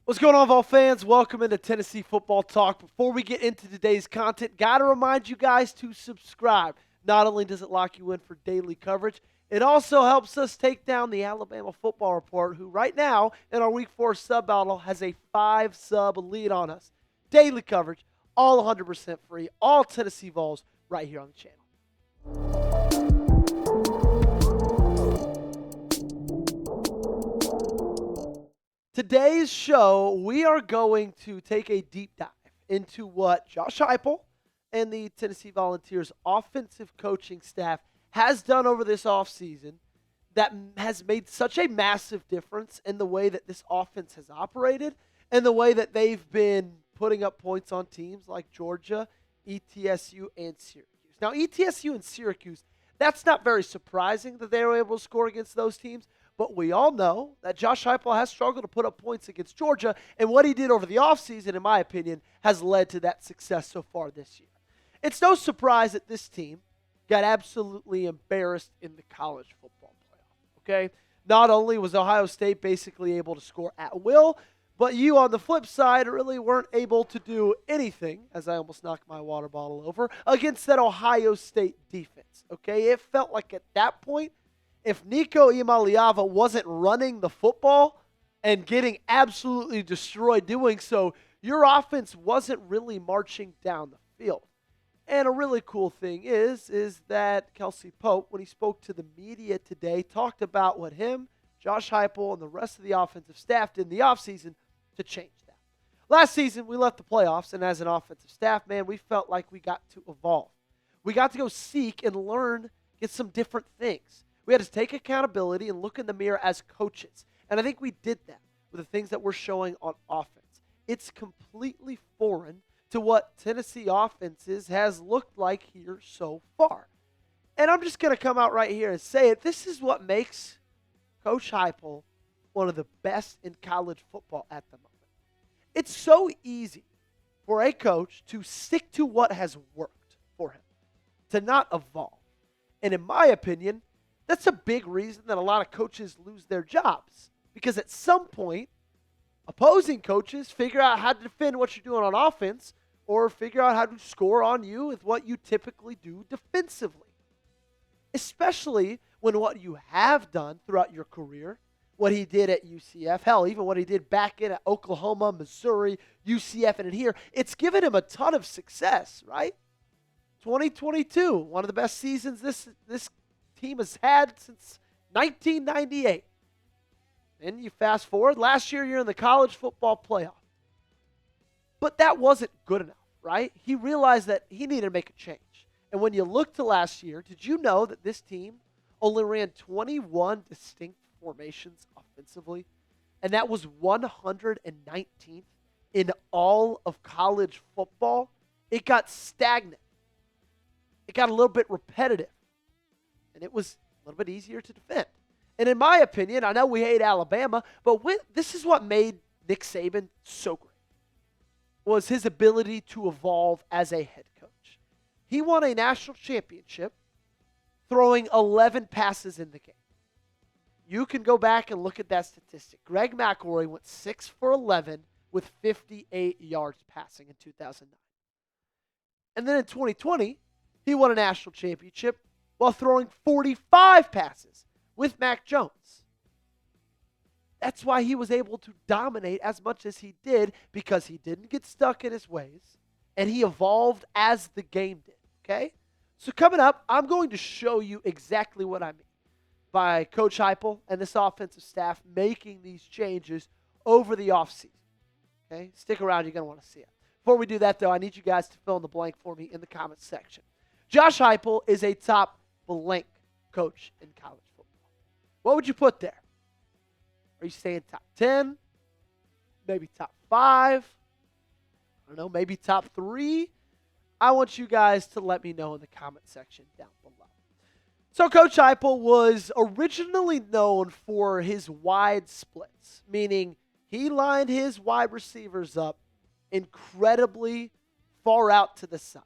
What's going on, Vol fans? Welcome into Tennessee Football Talk. Before we get into today's content, got to remind you guys to subscribe. Not only does it lock you in for daily coverage, it also helps us take down the Alabama Football Report, who right now in our Week 4 sub battle has a 5-sub lead on us. Daily coverage, all 100% free, all Tennessee Vols right here on the channel. Today's show, we are going to take a deep dive into what Josh Heupel and the Tennessee Volunteers offensive coaching staff has done over this offseason that has made such a massive difference in the way that this offense has operated and the way that they've been putting up points on teams like Georgia, ETSU, and Syracuse. Now, ETSU and Syracuse, that's not very surprising that they were able to score against those teams. But we all know that Josh Heupel has struggled to put up points against Georgia, and what he did over the offseason, in my opinion, has led to that success so far this year. It's no surprise that this team got absolutely embarrassed in the college football playoff, okay? Not only was Ohio State basically able to score at will, but you, on the flip side, really weren't able to do anything, as I almost knocked my water bottle over, against that Ohio State defense, okay? It felt like at that point, if Nico Iamaleava wasn't running the football and getting absolutely destroyed doing so, your offense wasn't really marching down the field. And a really cool thing is that Kelsey Pope, when he spoke to the media today, talked about what him, Josh Heupel, and the rest of the offensive staff did in the offseason to change that. Last season, we left the playoffs, and as an offensive staff, man, we felt like we got to evolve. We got to go seek and learn, get some different things. We had to take accountability and look in the mirror as coaches. And I think we did that with the things that we're showing on offense. It's completely foreign to what Tennessee offenses has looked like here so far. And I'm just going to come out right here and say it. This is what makes Coach Heupel one of the best in college football at the moment. It's so easy for a coach to stick to what has worked for him, to not evolve. And in my opinion, that's a big reason that a lot of coaches lose their jobs, because at some point, opposing coaches figure out how to defend what you're doing on offense or figure out how to score on you with what you typically do defensively, especially when what you have done throughout your career, what he did at UCF, hell, even what he did back in at Oklahoma, Missouri, UCF, and in here, it's given him a ton of success, right? 2022, one of the best seasons this team has had since 1998. And you fast forward, last year you're in the college football playoff. But that wasn't good enough, right? He realized that he needed to make a change. And when you look to last year, did you know that this team only ran 21 distinct formations offensively? And that was 119th in all of college football. It got stagnant. It got a little bit repetitive. And it was a little bit easier to defend. And in my opinion, I know we hate Alabama, but this is what made Nick Saban so great, was his ability to evolve as a head coach. He won a national championship throwing 11 passes in the game. You can go back and look at that statistic. Greg McElroy went 6 for 11 with 58 yards passing in 2009. And then in 2020, he won a national championship while throwing 45 passes with Mac Jones. That's why he was able to dominate as much as he did, because he didn't get stuck in his ways, and he evolved as the game did, okay? So coming up, I'm going to show you exactly what I mean by Coach Heupel and this offensive staff making these changes over the offseason, okay? Stick around, you're going to want to see it. Before we do that, though, I need you guys to fill in the blank for me in the comments section. Josh Heupel is a top blank coach in college football. What would you put there? Are you saying top 10? Maybe top 5? I don't know, maybe top 3? I want you guys to let me know in the comment section down below. So Coach Heupel was originally known for his wide splits, meaning he lined his wide receivers up incredibly far out to the side.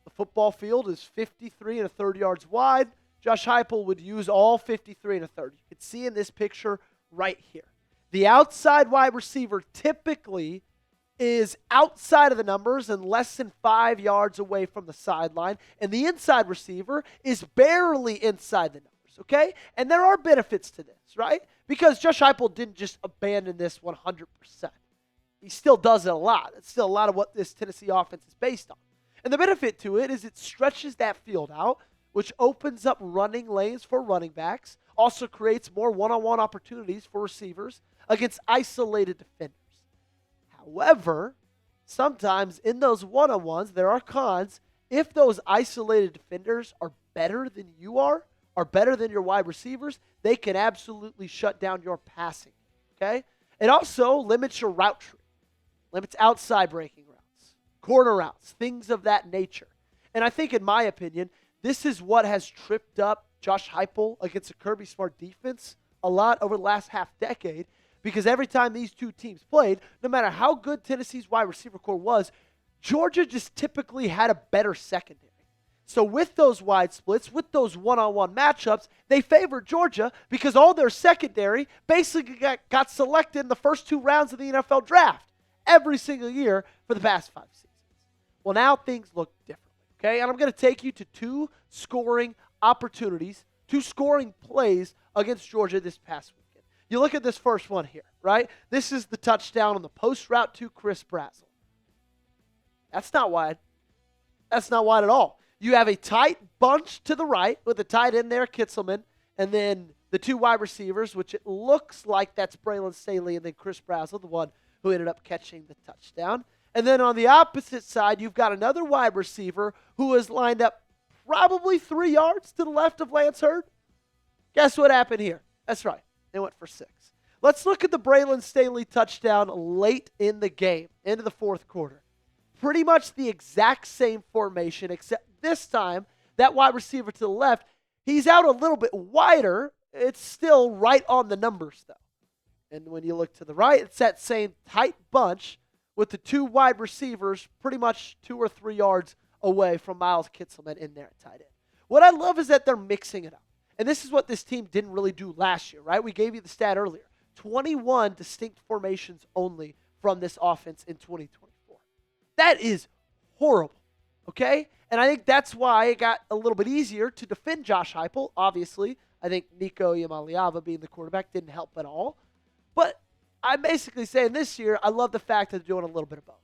The football field is 53 and a third yards wide. Josh Heupel would use all 53 and a third. You can see in this picture right here. The outside wide receiver typically is outside of the numbers and less than 5 yards away from the sideline, and the inside receiver is barely inside the numbers, okay? And there are benefits to this, right? Because Josh Heupel didn't just abandon this 100%. He still does it a lot. It's still a lot of what this Tennessee offense is based on. And the benefit to it is it stretches that field out, which opens up running lanes for running backs, also creates more one-on-one opportunities for receivers against isolated defenders. However, sometimes in those one-on-ones, there are cons. If those isolated defenders are better than you are better than your wide receivers, they can absolutely shut down your passing, okay? It also limits your route tree, limits outside breaking routes, corner routes, things of that nature. And I think, in my opinion, this is what has tripped up Josh Heupel against a Kirby Smart defense a lot over the last half decade, because every time these two teams played, no matter how good Tennessee's wide receiver core was, Georgia just typically had a better secondary. So with those wide splits, with those one-on-one matchups, they favored Georgia because all their secondary basically got selected in the first 2 rounds of the NFL draft every single year for the past 5 seasons. Well, now things look differently, okay? And I'm going to take you to 2 scoring opportunities, 2 scoring plays against Georgia this past week. You look at this first one here, right? This is the touchdown on the post route to Chris Brazzell. That's not wide. That's not wide at all. You have a tight bunch to the right with a tight end there, Kitzelman, and then the 2 wide receivers, which it looks like that's Braylon Staley and then Chris Brazzell, the one who ended up catching the touchdown. And then on the opposite side, you've got another wide receiver who is lined up probably 3 yards to the left of Lance Hurd. Guess what happened here? That's right. They went for 6. Let's look at the Braylon Staley touchdown late in the game, into the 4th quarter. Pretty much the exact same formation, except this time, that wide receiver to the left, he's out a little bit wider. It's still right on the numbers, though. And when you look to the right, it's that same tight bunch with the 2 wide receivers pretty much 2 or 3 yards away from Miles Kitzelman in there at tight end. What I love is that they're mixing it up. And this is what this team didn't really do last year, right? We gave you the stat earlier. 21 distinct formations only from this offense in 2024. That is horrible, okay? And I think that's why it got a little bit easier to defend Josh Heupel. Obviously, I think Nico Iamaleava being the quarterback didn't help at all. But I'm basically saying this year, I love the fact that they're doing a little bit of both.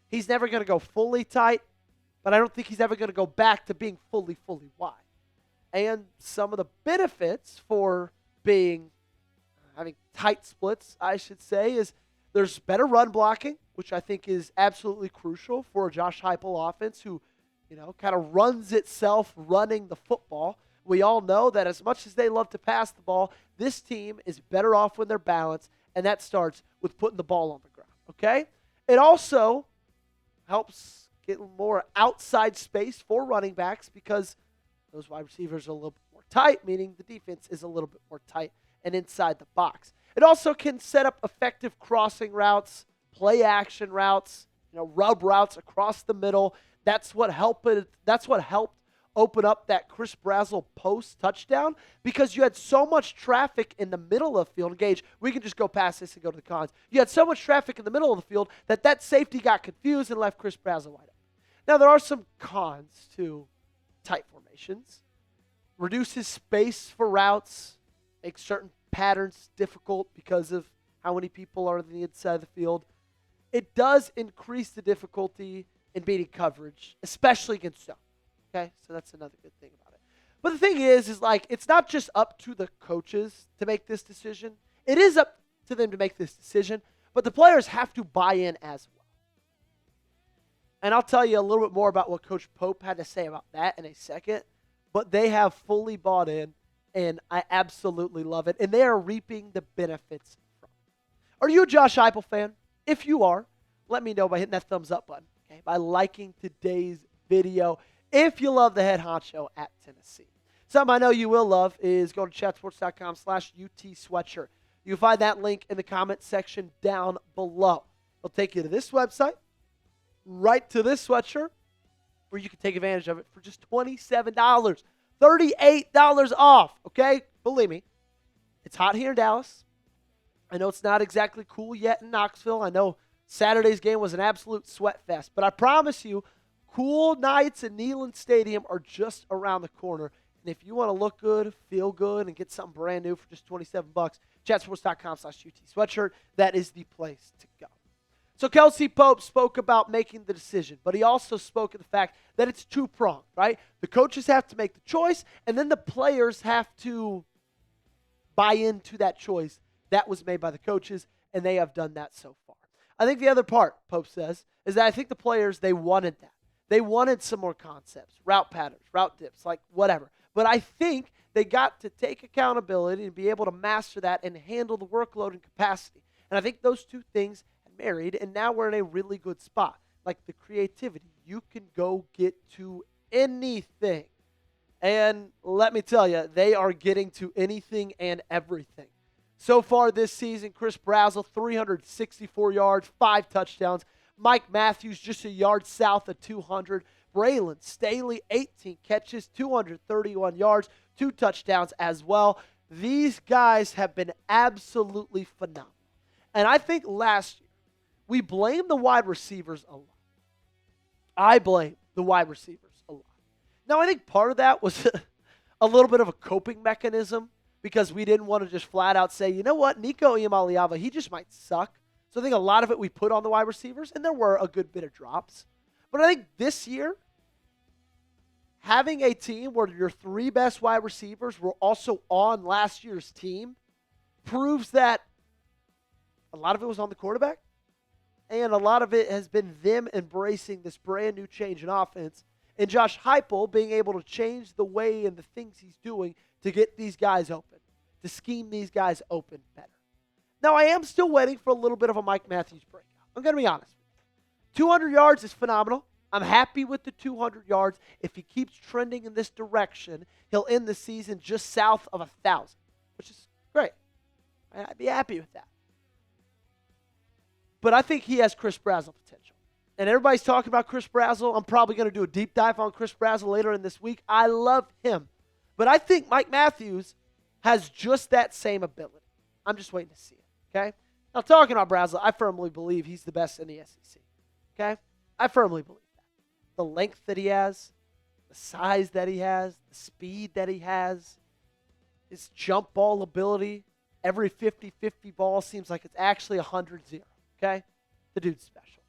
He's never going to go fully tight, but I don't think he's ever going to go back to being fully wide. And some of the benefits for having tight splits, I should say, is there's better run blocking, which I think is absolutely crucial for a Josh Heupel offense who, kind of runs itself running the football. We all know that as much as they love to pass the ball, this team is better off when they're balanced, and that starts with putting the ball on the ground, okay? It also helps get more outside space for running backs because those wide receivers are a little bit more tight, meaning the defense is a little bit more tight and inside the box. It also can set up effective crossing routes, play action routes, rub routes across the middle. That's what helped open up that Chris Brazzell post touchdown because you had so much traffic in the middle of the field. Gage, we can just go past this and go to the cons. You had so much traffic in the middle of the field that safety got confused and left Chris Brazzell wide open. Now, there are some cons to tight formations. Reduces space for routes, makes certain patterns difficult because of how many people are on the inside of the field. It does increase the difficulty in beating coverage, especially against zone. Okay, so that's another good thing about it. But the thing is it's not just up to the coaches to make this decision. It is up to them to make this decision, but the players have to buy in as well. And I'll tell you a little bit more about what Coach Pope had to say about that in a second. But they have fully bought in, and I absolutely love it. And they are reaping the benefits from it. Are you a Josh Heupel fan? If you are, let me know by hitting that thumbs up button, okay? By liking today's video. If you love the head honcho at Tennessee. Something I know you will love is go to chatsports.com/UT sweatshirt. You'll find that link in the comment section down below. It'll take you to this website, right to this sweatshirt, where you can take advantage of it for just $27, $38 off, okay? Believe me, it's hot here in Dallas. I know it's not exactly cool yet in Knoxville. I know Saturday's game was an absolute sweat fest. But I promise you, cool nights in Neyland Stadium are just around the corner. And if you want to look good, feel good, and get something brand new for just $27, chatsports.com/UT sweatshirt, that is the place to go. So Kelsey Pope spoke about making the decision, but he also spoke of the fact that it's two-pronged, right? The coaches have to make the choice, and then the players have to buy into that choice that was made by the coaches, and they have done that so far. I think the other part, Pope says, is that I think the players, they wanted that. They wanted some more concepts, route patterns, route dips, like whatever. But I think they got to take accountability and be able to master that and handle the workload and capacity. And I think those two things had married, and now we're in a really good spot. Like the creativity, you can go get to anything. And let me tell you, they are getting to anything and everything. So far this season, Chris Brazzell, 364 yards, 5 touchdowns. Mike Matthews, just a yard south of 200. Braylon Staley, 18 catches, 231 yards, 2 touchdowns as well. These guys have been absolutely phenomenal. And I think last year, we blamed the wide receivers a lot. I blame the wide receivers a lot. Now, I think part of that was a little bit of a coping mechanism because we didn't want to just flat out say, you know what, Nico Iamaleava, he just might suck. So I think a lot of it we put on the wide receivers, and there were a good bit of drops. But I think this year, having a team where your 3 best wide receivers were also on last year's team proves that a lot of it was on the quarterback, and a lot of it has been them embracing this brand new change in offense, and Josh Heupel being able to change the way and the things he's doing to get these guys open, to scheme these guys open better. Now, I am still waiting for a little bit of a Mike Matthews breakout. I'm going to be honest with you. 200 yards is phenomenal. I'm happy with the 200 yards. If he keeps trending in this direction, he'll end the season just south of 1,000, which is great. I'd be happy with that. But I think he has Chris Brazzell potential. And everybody's talking about Chris Brazzell. I'm probably going to do a deep dive on Chris Brazzell later in this week. I love him. But I think Mike Matthews has just that same ability. I'm just waiting to see it, okay? Now, talking about Brazzell, I firmly believe he's the best in the SEC, okay? I firmly believe that. The length that he has, the size that he has, the speed that he has, his jump ball ability, every 50-50 ball seems like it's actually 100-0, okay? The dude's special.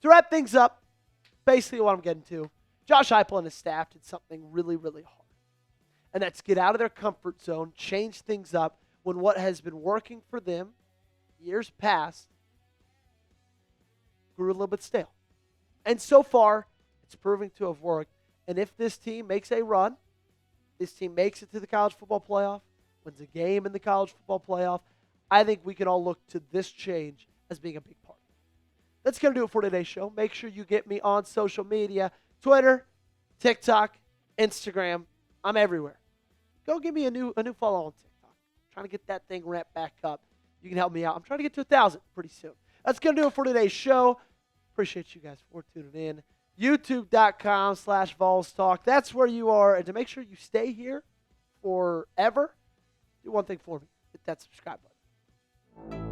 To wrap things up, basically what I'm getting to, Josh Heupel and his staff did something really, really hard. And that's get out of their comfort zone, change things up when what has been working for them years past grew a little bit stale. And so far, it's proving to have worked. And if this team makes a run, this team makes it to the college football playoff, wins a game in the college football playoff, I think we can all look to this change as being a big part. That's going to do it for today's show. Make sure you get me on social media, Twitter, TikTok, Instagram. I'm everywhere. Go give me a new follow on TikTok. I'm trying to get that thing ramped back up. You can help me out. I'm trying to get to 1,000 pretty soon. That's going to do it for today's show. Appreciate you guys for tuning in. YouTube.com/Vols Talk. That's where you are. And to make sure you stay here forever, do one thing for me. Hit that subscribe button.